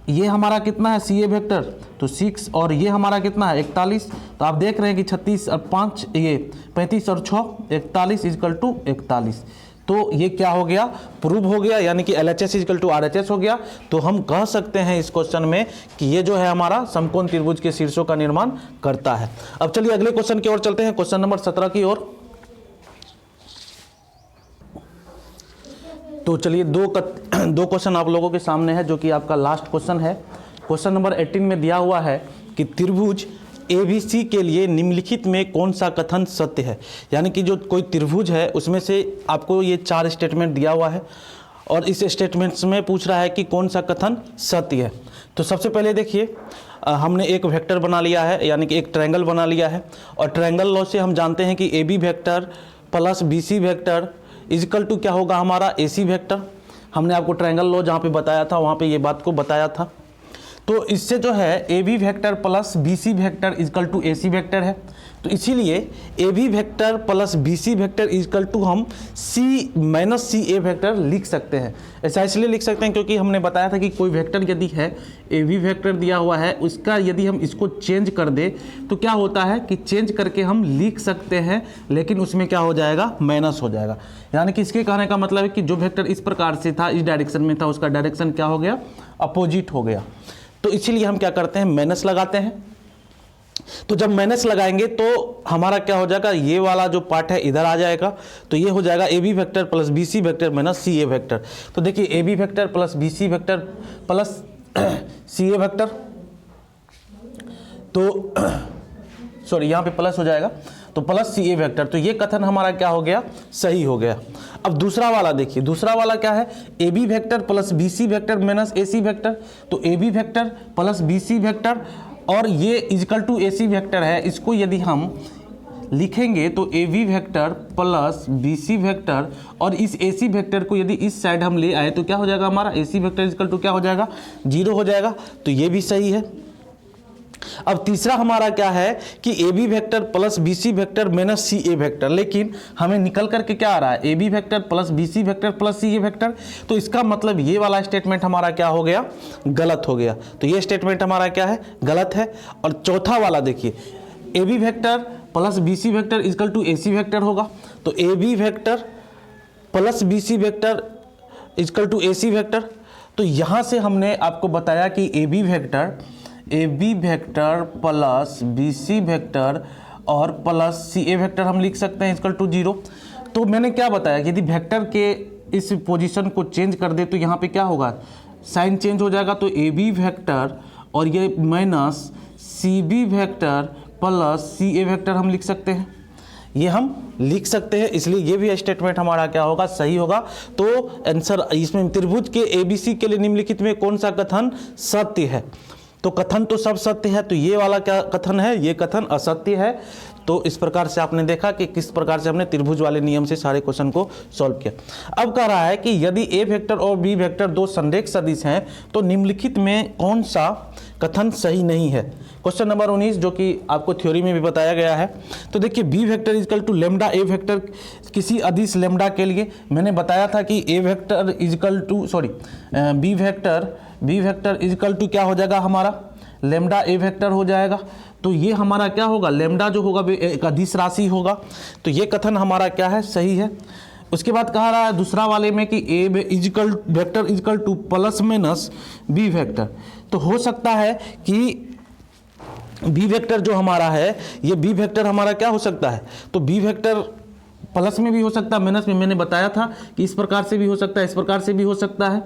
ये हमारा कितना है सी ए वेक्टर तो 6, और ये हमारा कितना है 41। तो आप देख रहे हैं कि 36 और 5 ये 35 और 6 41 इजकल टू 41। तो ये क्या हो गया, प्रूव हो गया, यानी कि LHS इजकल टू RHS हो गया। तो हम कह सकते हैं इस क्वेश्चन में कि ये जो है हमारा समकोण त्रिभुज के शीर्षों का निर्माण करता है। अब चलिए अगले क्वेश्चन की ओर चलते हैं, क्वेश्चन नंबर 17 की ओर। तो चलिए दो क्वेश्चन आप लोगों के सामने है, जो कि आपका लास्ट क्वेश्चन है। क्वेश्चन नंबर 18 में दिया हुआ है कि त्रिभुज ABC के लिए निम्नलिखित में कौन सा कथन सत्य है। यानी कि जो कोई त्रिभुज है उसमें से आपको ये 4 स्टेटमेंट दिया हुआ है, और इस स्टेटमेंट्स में पूछ रहा है कि कौन सा कथन सत्य है। तो सबसे पहले देखिए हमने एक वेक्टर बना लिया है, यानी कि एक ट्रायंगल बना लिया है, और ट्रायंगल लॉ से हम जानते हैं कि AB vector plus BC vector equal to क्या होगा हमारा AC वेक्टर। हमने आपको ट्रायंगल लॉ जहाँ पे बताया था वहाँ पे ये बात को बताया था। तो इससे जो है AB vector plus BC vector equal to AC vector है, तो इसीलिए AB vector plus BC vector equal to हम C माइनस CA वेक्टर लिख सकते हैं। ऐसा इसलिए लिख सकते हैं क्योंकि हमने बताया था कि कोई वेक्टर यदि है AB वेक्टर दिया हुआ है, उसका यदि हम इसको चेंज कर दे तो क्या होता है कि चेंज करके हम लिख सकते हैं, लेकिन उसमें क्या हो जाएगा माइनस हो जाएगा। यानी कि इसके कहने का मतलब है कि जो वेक्टर इस प्रकार से था, इस डायरेक्शन में था, उसका डायरेक्शन क्या हो गया अपोजिट हो गया। तो इसीलिए हम क्या करते हैं माइनस लगाते हैं। तो जब माइनस लगाएंगे तो हमारा क्या हो जाएगा, ये वाला जो पार्ट है इधर आ जाएगा, तो ये हो जाएगा AB vector plus BC vector minus CA vector. तो देखिए AB vector plus BC vector plus CA vector, तो सॉरी यहाँ पे प्लस हो जाएगा, तो प्लस CA वेक्टर। तो ये कथन हमारा क्या हो गया, सही हो गया। अब दूसरा वाला देखिए, दूसरा वाला क्या है, AB vector plus BC vector minus AC vector. तो AB vector plus BC vector और ये इजकल टू AC वेक्टर है, इसको यदि हम लिखेंगे तो A B vector plus B C vector, और इस ए सी वेक्टर को यदि इस साइड हम ले आए तो क्या हो जाएगा हमारा ए सी वेक्टर इक्वल टू क्या हो जाएगा 0 हो जाएगा, तो ये भी सही है। अब तीसरा हमारा क्या है कि A B vector plus B C vector minus C A vector, लेकिन हमें निकल करके क्या आ रहा है A B vector plus B C vector plus C A vector, तो इसका मतलब ये वाला स्टेटमेंट हमारा क्या हो गया, गलत हो गया। तो ये स्टेटमेंट हमारा क्या है, गलत है। और चौथा वाला देखिए A B vector plus B C vector equal to A C vector होगा, तो A B vector plus B C vector equal to A C vector. तो यहाँ से हमने आपको बताया कि A B vector plus B C vector और प्लस सी ए वेक्टर हम लिख सकते हैं इक्वल टू 0। तो मैंने क्या बताया कि यदि वेक्टर के इस पोजीशन को चेंज कर दे तो यहाँ पे क्या होगा, साइन चेंज हो जाएगा। तो ए बी वेक्टर और ये minus C B vector plus C A vector हम लिख सकते हैं, ये हम लिख सकते हैं, इसलिए ये भी स्टेटमेंट हमारा क्या होगा, सही होगा। तो आंसर इसमें त्रिभुज के एबीसी के लिए निम्नलिखित में कौन सा कथन सत्य है, तो कथन तो सब सत्य है, तो ये वाला क्या कथन है, ये कथन असत्य है। तो इस प्रकार से आपने देखा कि किस प्रकार से हमने त्रिभुज वाले नियम से सारे क्वेश्चन को सॉल्व किया। अब कह रहा है कि यदि ए वेक्टर और बी वेक्टर दो संरेख सदिश हैं तो निम्नलिखित में कौन सा कथन सही नहीं है। क्वेश्चन नंबर 19 जो कि आपको थ्योरी में भी बताया गया है। तो देखिए B vector equal to lambda A vector, किसी अदिश लेमडा के लिए मैंने बताया था कि A vector equal to B vector equal to क्या हो जाएगा हमारा, लेमडा ए वेक्टर हो जाएगा। तो ये हमारा क्या होगा, लेमडा जो होगा एक अदिश राशि होगा, तो ये कथन हमारा क्या है, सही है। उसके बाद कहा रहा है दूसरा वाले में कि A vector equal to plus minus B vector, तो हो सकता है कि बी वेक्टर जो हमारा है ये बी वेक्टर हमारा क्या हो सकता है, तो बी वेक्टर प्लस में भी हो सकता है, माइनस में मैंने बताया था कि इस प्रकार से भी हो सकता है, इस प्रकार से भी हो सकता है,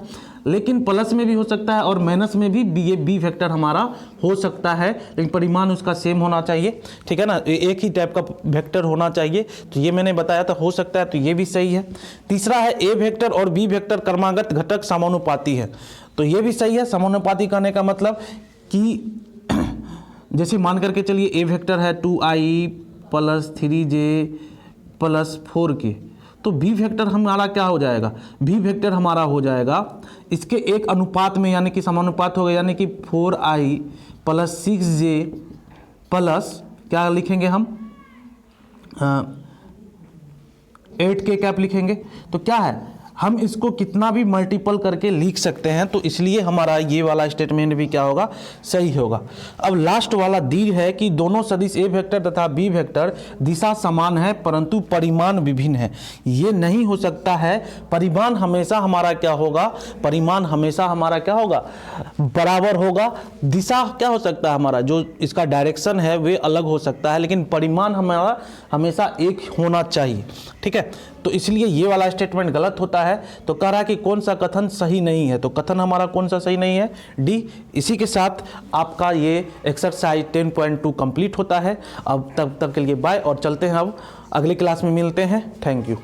लेकिन प्लस में भी हो सकता है और माइनस में भी ये बी वेक्टर हमारा हो सकता है, लेकिन परिमाण उसका सेम होना चाहिए, ठीक है ना, एक ही टाइप का वेक्टर होना चाहिए। तो ये मैंने बताया था हो सकता है, तो ये भी सही है। तीसरा है ए वेक्टर और बी वेक्टर क्रमागत घटक समानुपाती है, तो ये भी सही है। समानुपाती कहने का मतलब कि जैसे मान करके चलिए ए वेक्टर है 2i plus 3j plus 4k, तो बी वेक्टर हमारा क्या हो जाएगा, बी वेक्टर हमारा हो जाएगा इसके एक अनुपात में, यानी कि समानुपात होगा, यानी कि 4i प्लस 6j प्लस क्या लिखेंगे हम 8k कैप लिखेंगे। तो क्या है, हम इसको कितना भी मल्टीपल करके लिख सकते हैं, तो इसलिए हमारा ये वाला स्टेटमेंट भी क्या होगा, सही होगा। अब लास्ट वाला दी है कि दोनों सदिश ए वेक्टर तथा बी वेक्टर दिशा समान है परंतु परिमाण विभिन्न है। ये नहीं हो सकता है, परिमाण हमेशा हमारा क्या होगा, परिमाण हमेशा हमारा क्या होगा, बराबर होगा। दिशा क्या हो सकता है हमारा, जो इसका डायरेक्शन है वे अलग हो सकता है, लेकिन परिमाण हमारा हमेशा एक होना चाहिए, ठीक है। तो इसलिए ये वाला स्टेटमेंट गलत होता है। तो कह रहा है कि कौन सा कथन सही नहीं है, तो कथन हमारा कौन सा सही नहीं है, डी। इसी के साथ आपका ये एक्सरसाइज 10.2 कंप्लीट होता है। अब तब तक के लिए बाय, और चलते हैं, अब अगली क्लास में मिलते हैं। Thank you.